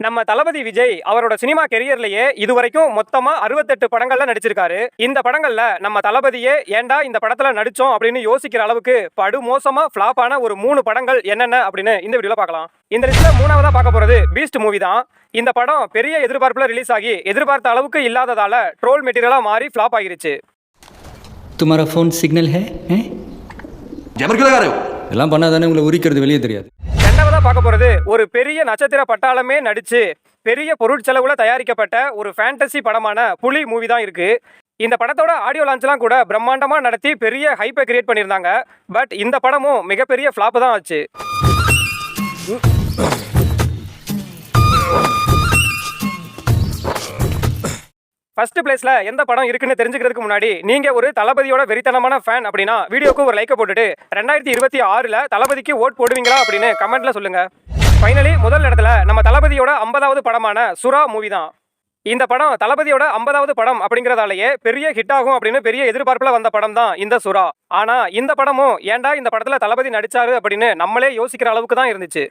நம்ம தளபதி விஜய் அவரோட சினிமா கெரியர்லயே இதுவரைக்கும் மொத்தமா 68 படங்கள்ல நடிச்சிருக்காரு. இந்த படங்கள்ல நம்ம தளபதியே ஏன்டா இந்த படத்துல நடிச்சோம் அப்படின்னு யோசிக்கிற அளவுக்கு படு மோசமா ஃபிளாப் ஆன ஒரு 3 படங்கள் என்னென்ன அப்படின்னு இந்த வீடியோல பார்க்கலாம். இந்த லிஸ்ட்ல 3ஆவதா பார்க்க போறது பீஸ்ட் மூவி தான். இந்த படம் பெரிய எதிர்பார்ப்புல ரிலீஸ் ஆகி எதிர்பார்த்த அளவுக்கு இல்லாததால ட்ரோல் மெட்டீரியலா மாறி ஃபிளாப் ஆகிருச்சு. तुम्हारा फोन सिग्नल है எல்லாம் பண்ணாதானே உங்களை உரிக்கிறது வெளியே தெரியாது. ரெண்டாவதா பார்க்க போறது ஒரு பெரிய நட்சத்திர பட்டாளமே நடிச்சு பெரிய பொருட்செலவுல தயாரிக்கப்பட்ட ஒரு ஃபேண்டசி படமான புலி மூவி தான் இருக்கு. இந்த படத்தோட ஆடியோ லான்ச்லாம் கூட பிரம்மாண்டமா நடத்தி பெரிய ஹைப்பை கிரியேட் பண்ணியிருந்தாங்க. பட் இந்த படமும் மிகப்பெரிய ஃபிளாப் தான் ஆச்சு. ஃபர்ஸ்ட் பிளேஸ்ல எந்த படம் இருக்குன்னு தெரிஞ்சுக்கிறதுக்கு முன்னாடி நீங்க ஒரு தளபதியோட வெறித்தனமான ஃபேன் அப்படின்னா வீடியோக்கு ஒரு லைக்கை போட்டுட்டு 2026ல தளபதிக்கு ஓட் போடுவீங்களா அப்படின்னு கமெண்ட்ல சொல்லுங்க. ஃபைனலி முதல் இடத்துல நம்ம தளபதியோட 50வது படமான சுறா மூவி தான். இந்த படம் தளபதியோட 50வது படம் அப்படிங்கறதாலேயே பெரிய ஹிட் ஆகும் அப்படின்னு பெரிய எதிர்பார்ப்புல வந்த படம் தான் இந்த சுறா. ஆனா இந்த படமும் ஏன்டா இந்த படத்துல தளபதி நடிச்சாரு அப்படின்னு நம்மளே யோசிக்கிற அளவுக்கு தான் இருந்துச்சு.